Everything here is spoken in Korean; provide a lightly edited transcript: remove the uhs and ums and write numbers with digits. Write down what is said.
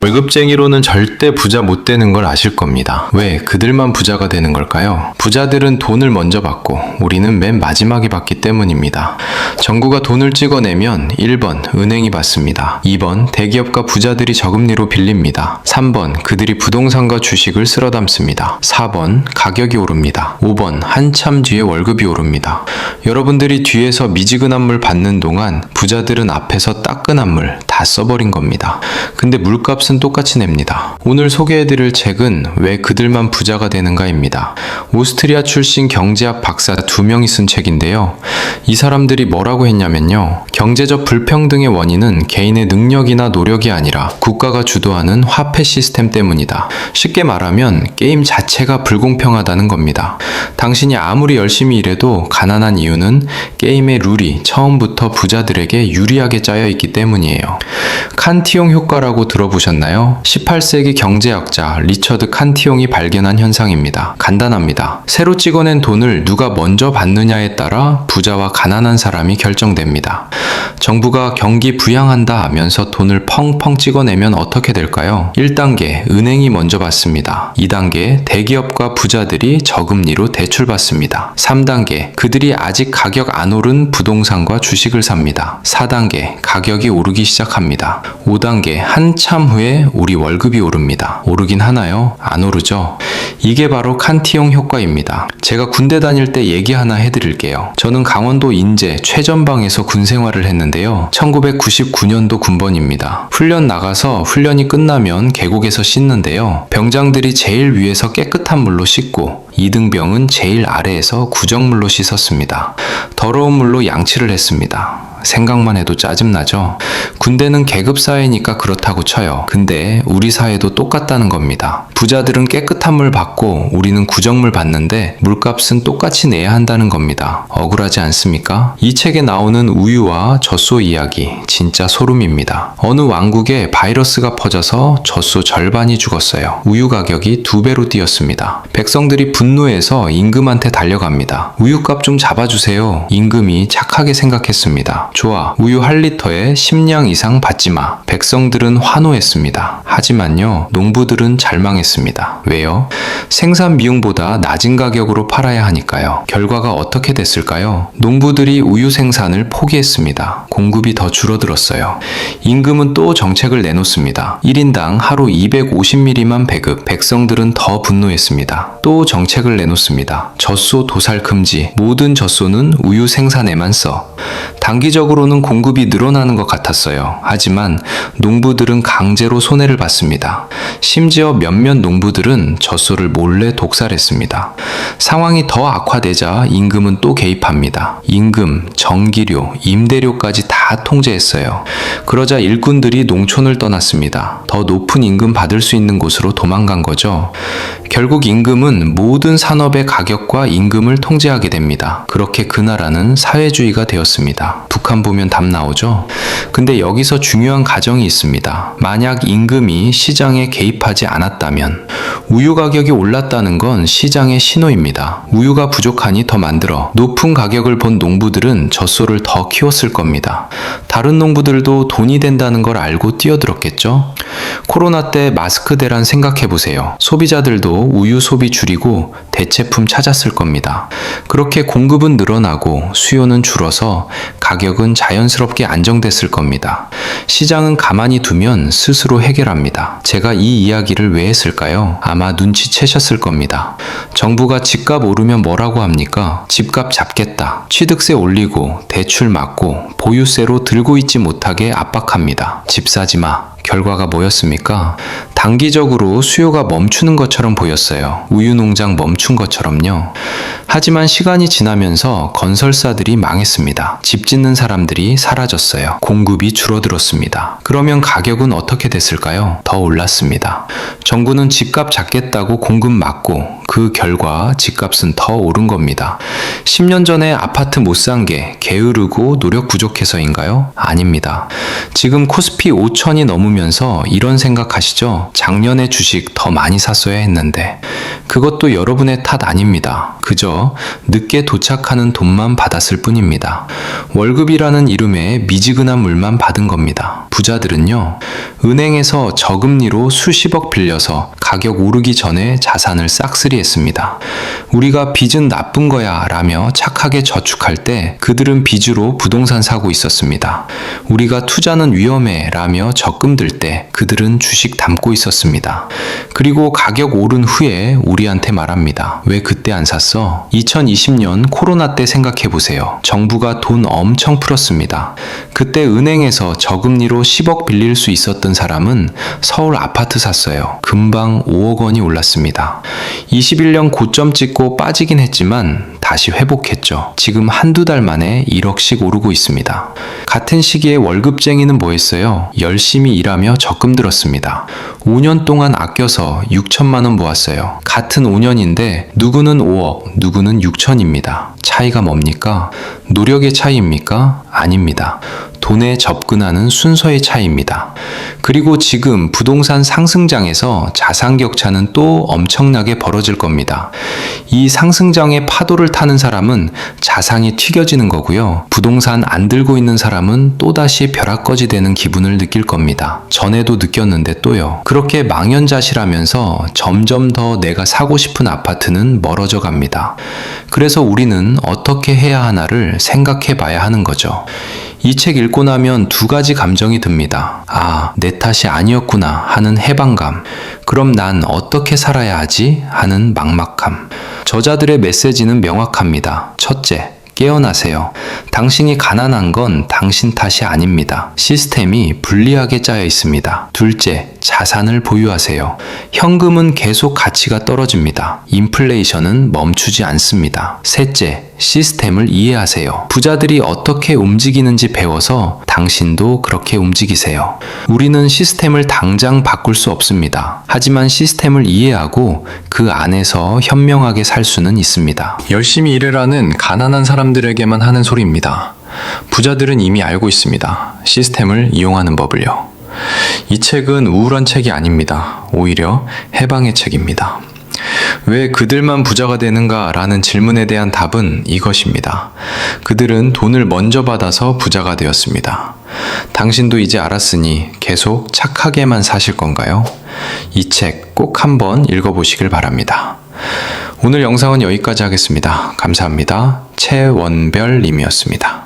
월급쟁이로는 절대 부자 못 되는 걸 아실 겁니다. 왜 그들만 부자가 되는 걸까요? 부자들은 돈을 먼저 받고 우리는 맨 마지막에 받기 때문입니다. 정부가 돈을 찍어내면 1번 은행이 받습니다. 2번 대기업과 부자들이 저금리로 빌립니다. 3번 그들이 부동산과 주식을 쓸어 담습니다. 4번 가격이 오릅니다. 5번 한참 뒤에 월급이 오릅니다. 여러분들이 뒤에서 미지근한 물 받는 동안 부자들은 앞에서 따끈한 물 다 써버린 겁니다. 근데 물값은 똑같이 냅니다. 오늘 소개해드릴 책은 왜 그들만 부자가 되는가입니다. 오스트리아 출신 경제학 박사 2명이 쓴 책인데요. 이 사람들이 뭐라고 했냐면요. 경제적 불평등의 원인은 개인의 능력이나 노력이 아니라 국가가 주도하는 화폐 시스템 때문이다. 쉽게 말하면 게임 자체가 불공평하다는 겁니다. 당신이 아무리 열심히 일해도 가난한 이유는 게임의 룰이 처음부터 부자들에게 유리하게 짜여 있기 때문이에요. 칸티용 효과라고 들어보셨나요? 18세기 경제학자 리처드 칸티용이 발견한 현상입니다. 간단합니다. 새로 찍어낸 돈을 누가 먼저 받느냐에 따라 부자와 가난한 사람이 결정됩니다. 정부가 경기 부양한다 하면서 돈을 펑펑 찍어내면 어떻게 될까요? 1단계 은행이 먼저 받습니다. 2단계 대기업과 부자들이 저금리로 대출받습니다. 3단계 그들이 아직 가격 안 오른 부동산과 주식을 삽니다. 4단계 가격이 오르기 시작합니다. 5단계 한참 후에 우리 월급이 오릅니다. 오르긴 하나요? 안 오르죠? 이게 바로 칸티용 효과입니다. 제가 군대 다닐 때 얘기 하나 해드릴게요. 저는 강원도 인제 최전방에서 군 생활을 했는데요. 1999년도 군번입니다. 훈련 나가서 훈련이 끝나면 계곡에서 씻는데요. 병장들이 제일 위에서 깨끗한 물로 씻고 2등병은 제일 아래에서 구정물로 씻었습니다. 더러운 물로 양치를 했습니다. 생각만 해도 짜증나죠? 군대는 계급사회니까 그렇다고 쳐요. 근데 우리 사회도 똑같다는 겁니다. 부자들은 깨끗한 물 받고 우리는 구정물 받는데 물값은 똑같이 내야 한다는 겁니다. 억울하지 않습니까? 이 책에 나오는 우유와 젖소 이야기 진짜 소름입니다. 어느 왕국에 바이러스가 퍼져서 젖소 절반이 죽었어요. 우유 가격이 2배로 뛰었습니다. 백성들이 분노해서 임금한테 달려갑니다. 우유값 좀 잡아주세요. 임금이 착하게 생각했습니다. 좋아, 우유 한 리터에 10냥 이상 받지 마. 백성들은 환호했습니다. 하지만요, 농부들은 절망했습니다. 왜요? 생산 비용보다 낮은 가격으로 팔아야 하니까요. 결과가 어떻게 됐을까요? 농부들이 우유 생산을 포기했습니다. 공급이 더 줄어들었어요. 임금은 또 정책을 내놓습니다. 1인당 하루 250ml만 배급. 백성들은 더 분노했습니다. 또 정책을 내놓습니다. 젖소 도살 금지. 모든 젖소는 우유 생산에만 써. 단기적으로는 공급이 늘어나는 것 같았어요. 하지만 농부들은 강제로 손해를 봤습니다. 심지어 몇몇 농부들은 젖소를 몰래 독살했습니다. 상황이 더 악화되자 임금은 또 개입합니다. 임금, 전기료, 임대료까지 다 통제했어요. 그러자 일꾼들이 농촌을 떠났습니다. 더 높은 임금 받을 수 있는 곳으로 도망간 거죠. 결국 임금은 모든 산업의 가격과 임금을 통제하게 됩니다. 그렇게 그 나라는 사회주의가 되었습니다. 북한 보면 답 나오죠? 근데 여기서 중요한 가정이 있습니다. 만약 임금이 시장에 개입하지 않았다면 우유 가격이 올랐다는 건 시장의 신호입니다. 우유가 부족하니 더 만들어. 높은 가격을 본 농부들은 젖소를 더 키웠을 겁니다. 다른 농부들도 돈이 된다는 걸 알고 뛰어들었겠죠? 코로나 때 마스크 대란 생각해보세요. 소비자들도 우유 소비 줄이고 대체품 찾았을 겁니다. 그렇게 공급은 늘어나고 수요는 줄어서 가격은 자연스럽게 안정됐을 겁니다. 시장은 가만히 두면 스스로 해결합니다. 제가 이 이야기를 왜 했을까요? 아마 눈치채셨을 겁니다. 정부가 집값 오르면 뭐라고 합니까? 집값 잡겠다. 취득세 올리고 대출 막고 보유세로 들고 있지 못하게 압박합니다. 집 사지 마. 결과가 뭐였습니까? 단기적으로 수요가 멈추는 것처럼 보였어요. 우유 농장 멈춘 것처럼요. 하지만 시간이 지나면서 건설사들이 망했습니다. 집 짓는 사람들이 사라졌어요. 공급이 줄어들었습니다. 그러면 가격은 어떻게 됐을까요? 더 올랐습니다. 정부는 집값 잡겠다고 공급 막고 그 결과 집값은 더 오른 겁니다. 10년 전에 아파트 못 산 게 게으르고 노력 부족해서인가요? 아닙니다. 지금 코스피 5천이 넘으면서 이런 생각하시죠? 작년에 주식 더 많이 샀어야 했는데. 그것도 여러분의 탓 아닙니다. 그저 늦게 도착하는 돈만 받았을 뿐입니다. 월급이라는 이름의 미지근한 물만 받은 겁니다. 부자들은요, 은행에서 저금리로 수십억 빌려서 가격 오르기 전에 자산을 싹쓸이했습니다. 우리가 빚은 나쁜 거야 라며 착하게 저축할 때 그들은 빚으로 부동산 사고 있었습니다. 우리가 투자는 위험해 라며 적금 들 때 그들은 주식 담고 있었습니다. 그리고 가격 오른 후에 우리한테 말합니다. 왜 그때 안 샀어? 2020년 코로나 때 생각해보세요. 정부가 돈 엄청 풀었습니다. 그때 은행에서 저금리로 10억 빌릴 수 있었던 사람은 서울 아파트 샀어요. 금방 5억 원이 올랐습니다. 21년 고점 찍고 빠지긴 했지만 다시 회복했죠. 지금 한두 달 만에 1억씩 오르고 있습니다. 같은 시기에 월급쟁이는 뭐 했어요? 열심히 일하며 적금 들었습니다. 5년 동안 아껴서 6천만 원 모았어요. 같은 5년인데 누구는 5억, 누구는 6천입니다. 차이가 뭡니까? 노력의 차이입니까? 아닙니다. 돈에 접근하는 순서의 차이입니다. 그리고 지금 부동산 상승장에서 자산 격차는 또 엄청나게 벌어질 겁니다. 이 상승장의 파도를 타는 사람은 자산이 튀겨지는 거고요. 부동산 안 들고 있는 사람은 또다시 벼락거지 되는 기분을 느낄 겁니다. 전에도 느꼈는데 또요. 그렇게 망연자실하면서 점점 더 내가 사고 싶은 아파트는 멀어져 갑니다. 그래서 우리는 어떻게 해야 하나를 생각해 봐야 하는 거죠. 이 책 읽고 나면 두 가지 감정이 듭니다. 아, 내 탓이 아니었구나 하는 해방감. 그럼 난 어떻게 살아야 하지? 하는 막막함. 저자들의 메시지는 명확합니다. 첫째, 깨어나세요. 당신이 가난한 건 당신 탓이 아닙니다. 시스템이 불리하게 짜여 있습니다. 둘째, 자산을 보유하세요. 현금은 계속 가치가 떨어집니다. 인플레이션은 멈추지 않습니다. 셋째, 시스템을 이해하세요. 부자들이 어떻게 움직이는지 배워서 당신도 그렇게 움직이세요. 우리는 시스템을 당장 바꿀 수 없습니다. 하지만 시스템을 이해하고 그 안에서 현명하게 살 수는 있습니다. 열심히 일해라는 가난한 사람들에게만 하는 소리입니다. 부자들은 이미 알고 있습니다. 시스템을 이용하는 법을요. 이 책은 우울한 책이 아닙니다. 오히려 해방의 책입니다. 왜 그들만 부자가 되는가 라는 질문에 대한 답은 이것입니다. 그들은 돈을 먼저 받아서 부자가 되었습니다. 당신도 이제 알았으니 계속 착하게만 사실 건가요? 이 책 꼭 한번 읽어보시길 바랍니다. 오늘 영상은 여기까지 하겠습니다. 감사합니다. 최원별님이었습니다.